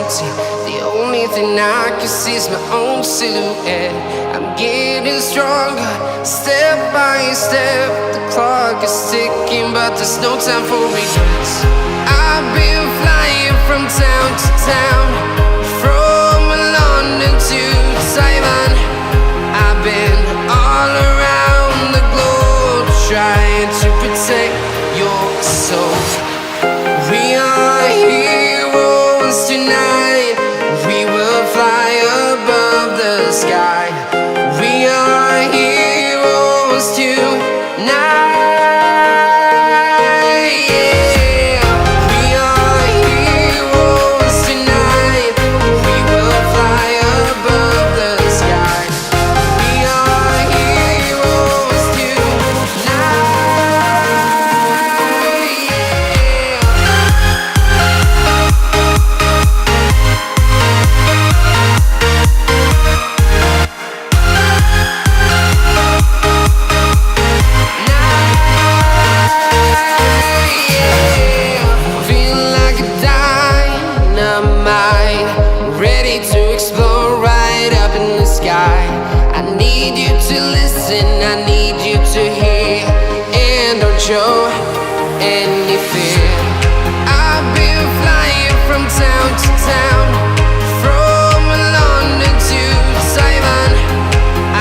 empty. The only thing I can see is my own silhouette. I'm getting stronger, step by step. The clock is ticking, but there's no time for regrets. I've been flying from town to town, from London to Taiwan. I've been all around the globe, trying to protect your soul. We are heroes tonight. We will fly above the sky. We are heroes tonight. Yeah. We are heroes tonight. We will fly above the sky. We are heroes tonight. I need you to hear, and don't show any fear. I've been flying from town to town, from London to Taiwan.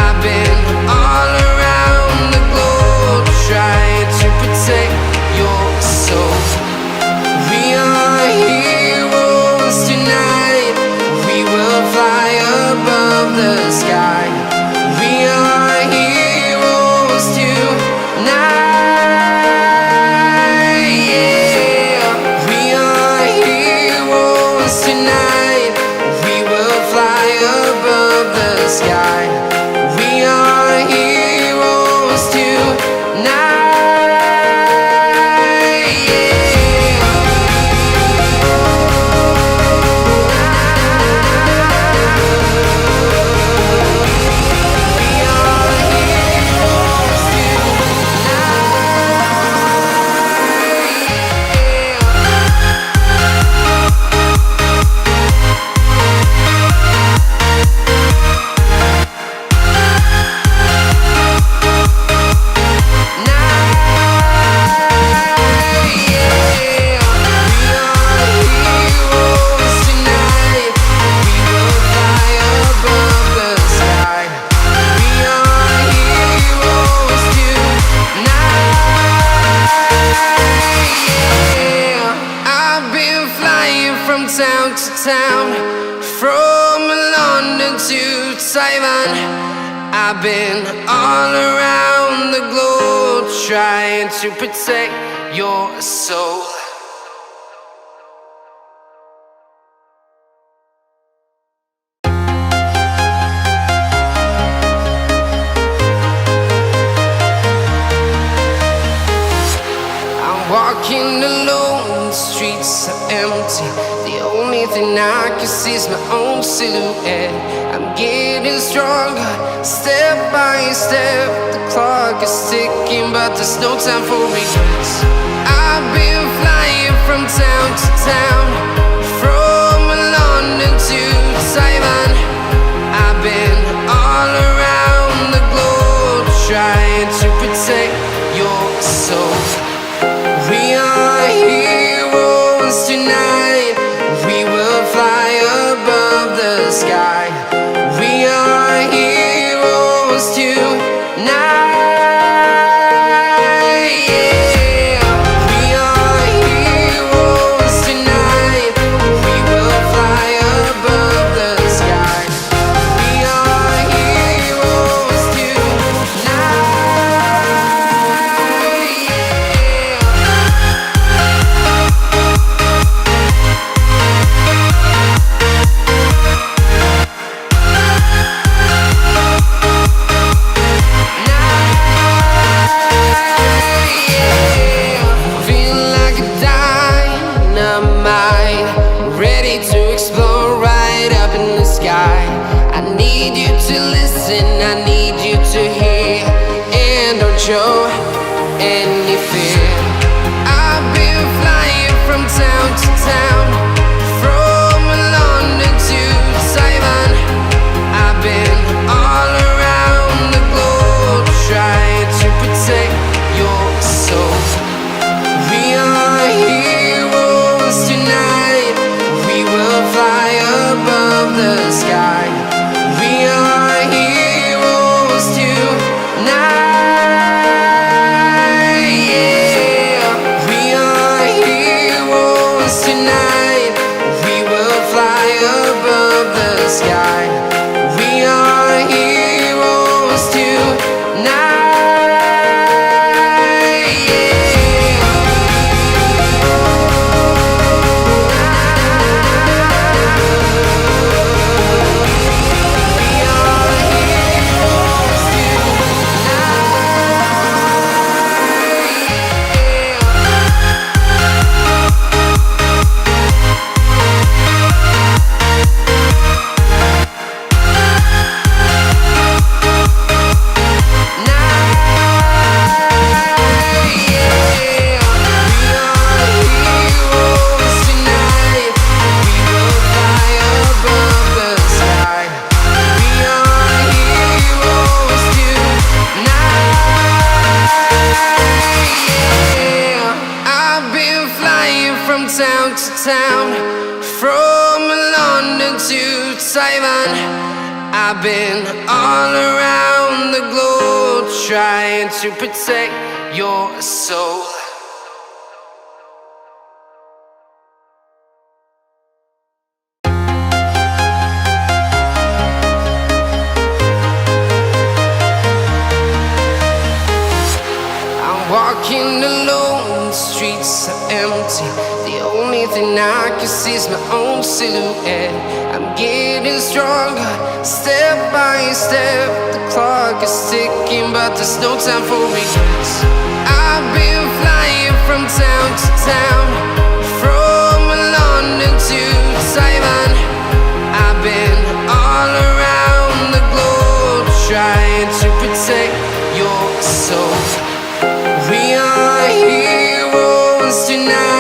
I've been all around the globe, trying to protect your soul. We are heroes tonight. We will fly above the sky. We are heroes tonight. Yeah. We are heroes tonight. We will fly above the sky. We are heroes tonight. Town to town, from London to Taiwan. I've been all around the globe, trying to protect your soul. I'm walking alone, the streets are empty. The only thing I can see is my own silhouette. I'm getting stronger, step by step. The clock is ticking, but there's no time for regrets. I've been flying from town to town, from London to Taiwan. I've been all around the globe, trying to protect your soul. We are heroes tonight. We will fly above the sky. We are heroes tonight. Yeah. We are heroes tonight. We will fly above the sky. We are heroes tonight. I need you to listen, I need you to hear, and don't show any fear. I've been flying from town to town, from London Taiwan. I've been all around the globe trying to protect your soul. Walking alone, the streets are empty. The only thing I can see is my own silhouette. I'm getting stronger, step by step. The clock is ticking, but there's no time for regrets. I've been flying from town to town, from London to Taiwan. I've been all around the globe trying to protect your soul. We are heroes tonight.